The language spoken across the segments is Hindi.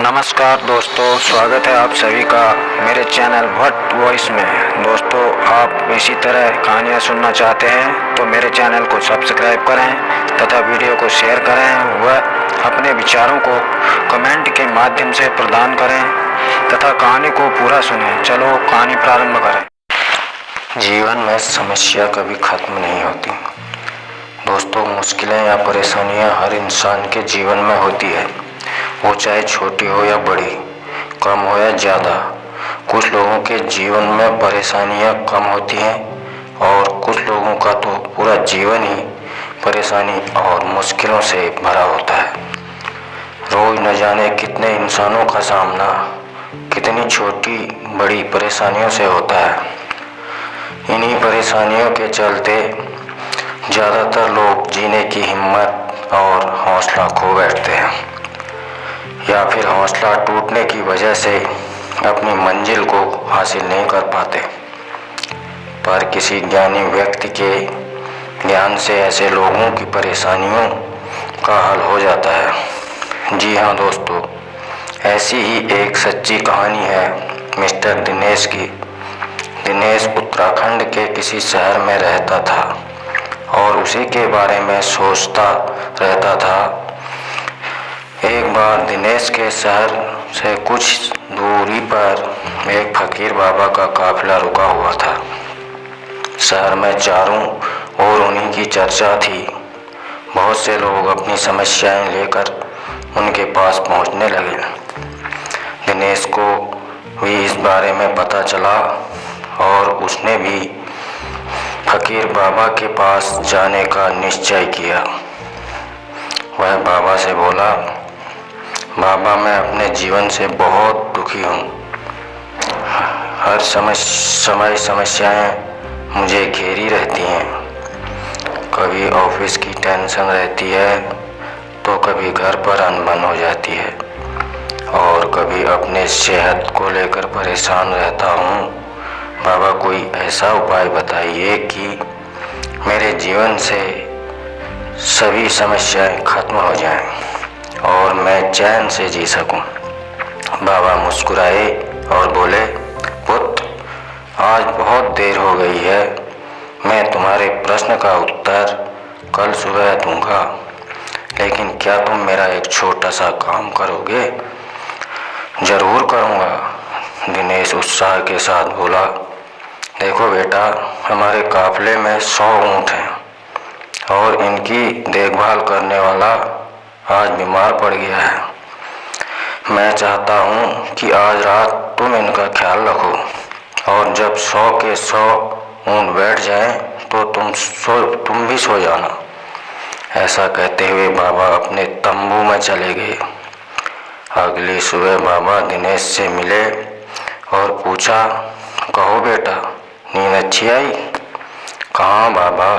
नमस्कार दोस्तों, स्वागत है आप सभी का मेरे चैनल भट्ट वॉइस में। दोस्तों, आप इसी तरह कहानियाँ सुनना चाहते हैं तो मेरे चैनल को सब्सक्राइब करें तथा वीडियो को शेयर करें व अपने विचारों को कमेंट के माध्यम से प्रदान करें तथा कहानी को पूरा सुनें। चलो कहानी प्रारंभ करें। जीवन में समस्या कभी खत्म नहीं होती। दोस्तों, मुश्किलें या परेशानियां हर इंसान के जीवन में होती है, वो चाहे छोटी हो या बड़ी, कम हो या ज़्यादा। कुछ लोगों के जीवन में परेशानियां कम होती हैं और कुछ लोगों का तो पूरा जीवन ही परेशानी और मुश्किलों से भरा होता है। रोज न जाने कितने इंसानों का सामना कितनी छोटी बड़ी परेशानियों से होता है। इन्हीं परेशानियों के चलते ज़्यादातर लोग जीने की हिम्मत और हौसला खो बैठते हैं या फिर हौसला टूटने की वजह से अपनी मंजिल को हासिल नहीं कर पाते। पर किसी ज्ञानी व्यक्ति के ज्ञान से ऐसे लोगों की परेशानियों का हल हो जाता है। जी हाँ दोस्तों, ऐसी ही एक सच्ची कहानी है मिस्टर दिनेश की। दिनेश उत्तराखंड के किसी शहर में रहता था और उसी के बारे में सोचता रहता था। एक बार दिनेश के शहर से कुछ दूरी पर एक फकीर बाबा का काफिला रुका हुआ था। शहर में चारों ओर उन्हीं की चर्चा थी। बहुत से लोग अपनी समस्याएं लेकर उनके पास पहुंचने लगे। दिनेश को भी इस बारे में पता चला और उसने भी फकीर बाबा के पास जाने का निश्चय किया। वह बाबा से बोला, बाबा, मैं अपने जीवन से बहुत दुखी हूँ। हर समय समस्याएं मुझे घेरी रहती हैं। कभी ऑफिस की टेंशन रहती है तो कभी घर पर अनबन हो जाती है और कभी अपने सेहत को लेकर परेशान रहता हूँ। बाबा, कोई ऐसा उपाय बताइए कि मेरे जीवन से सभी समस्याएं खत्म हो जाएं और मैं चैन से जी सकूं। बाबा मुस्कुराए और बोले, पुत्र, आज बहुत देर हो गई है। मैं तुम्हारे प्रश्न का उत्तर कल सुबह दूंगा, लेकिन क्या तुम मेरा एक छोटा सा काम करोगे? जरूर करूंगा, दिनेश उत्साह के साथ बोला। देखो बेटा, हमारे काफिले में 100 ऊँट हैं और इनकी देखभाल करने वाला आज बीमार पड़ गया है। मैं चाहता हूँ कि आज रात तुम इनका ख्याल रखो और जब 100 के 100 ऊँट बैठ जाएं तो तुम भी सो जाना। ऐसा कहते हुए बाबा अपने तंबू में चले गए। अगली सुबह बाबा दिनेश से मिले और पूछा, कहो बेटा, नींद अच्छी आई? कहाँ बाबा,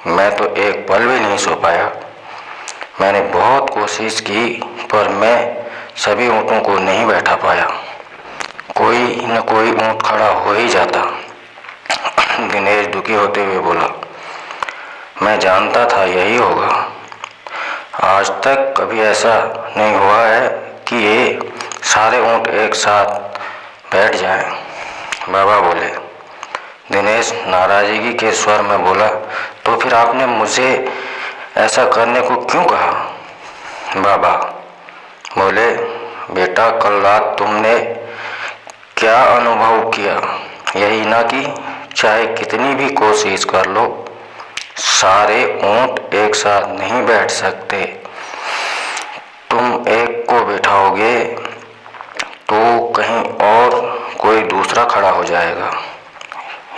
मैं तो एक पल भी नहीं सो पाया। मैंने बहुत कोशिश की पर मैं सभी ऊँटों को नहीं बैठा पाया। कोई न कोई ऊँट खड़ा हो ही जाता। दिनेश दुखी होते हुए बोला, मैं जानता था यही होगा। आज तक कभी ऐसा नहीं हुआ है कि ये सारे ऊँट एक साथ बैठ जाएं। बाबा बोले। दिनेश नाराजगी के स्वर में बोला, तो फिर आपने मुझे ऐसा करने को क्यों कहा? बाबा बोले, बेटा, कल रात तुमने क्या अनुभव किया? यही ना कि चाहे कितनी भी कोशिश कर लो, सारे ऊँट एक साथ नहीं बैठ सकते। तुम एक को बैठाओगे तो कहीं और कोई दूसरा खड़ा हो जाएगा।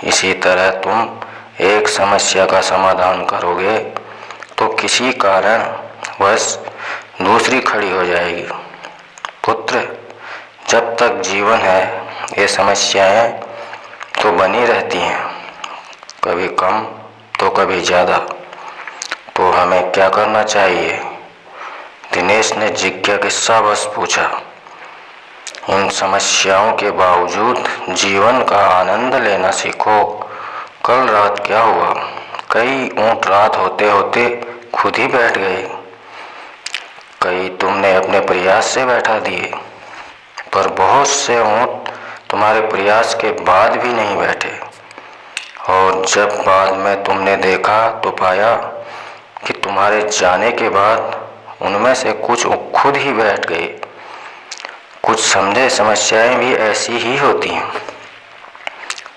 इसी तरह तुम एक समस्या का समाधान करोगे तो किसी कारण बस दूसरी खड़ी हो जाएगी। पुत्र, जब तक जीवन है ये समस्याएं तो बनी रहती हैं, कभी कम तो कभी ज़्यादा। तो हमें क्या करना चाहिए? दिनेश ने जिज्ञासा बस पूछा। इन समस्याओं के बावजूद जीवन का आनंद लेना सीखो। कल रात क्या हुआ? कई ऊँट रात होते होते खुद ही बैठ गए। कई तुमने अपने प्रयास से बैठा दिए। पर बहुत से ऊँट तुम्हारे प्रयास के बाद भी नहीं बैठे, और जब बाद में तुमने देखा तो पाया कि तुम्हारे जाने के बाद उनमें से कुछ खुद ही बैठ गए। कुछ समझे समस्याएं भी ऐसी ही होती हैं,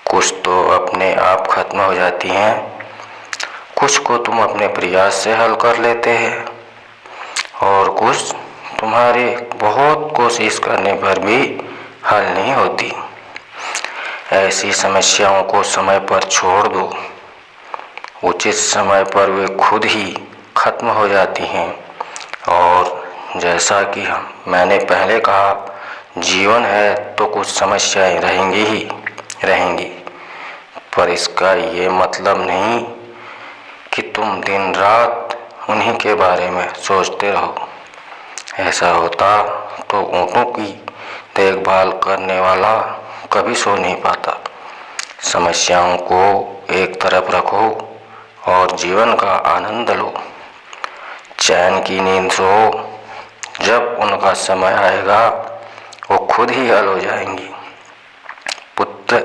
कुछ तो अपने आप खत्म हो जाती हैं, कुछ को तुम अपने प्रयास से हल कर लेते हैं, और कुछ तुम्हारे बहुत कोशिश करने पर भी हल नहीं होती। ऐसी समस्याओं को समय पर छोड़ दो, उचित समय पर वे खुद ही खत्म हो जाती हैं। और जैसा कि मैंने पहले कहा, जीवन है तो कुछ समस्याएं रहेंगी ही रहेंगी, पर इसका ये मतलब नहीं कि तुम दिन रात उन्हीं के बारे में सोचते रहो। ऐसा होता तो ऊँटों की देखभाल करने वाला कभी सो नहीं पाता। समस्याओं को एक तरफ रखो और जीवन का आनंद लो, चैन की नींद सो। जब उनका समय आएगा वो खुद ही हल हो जाएंगी। पुत्र,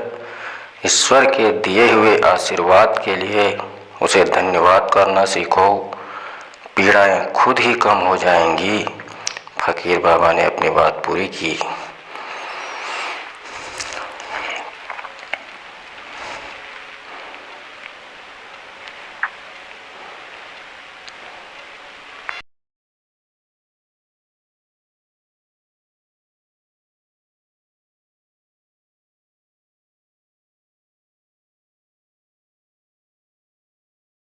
ईश्वर के दिए हुए आशीर्वाद के लिए उसे धन्यवाद करना सीखो, पीड़ाएं खुद ही कम हो जाएंगी। फकीर बाबा ने अपनी बात पूरी की।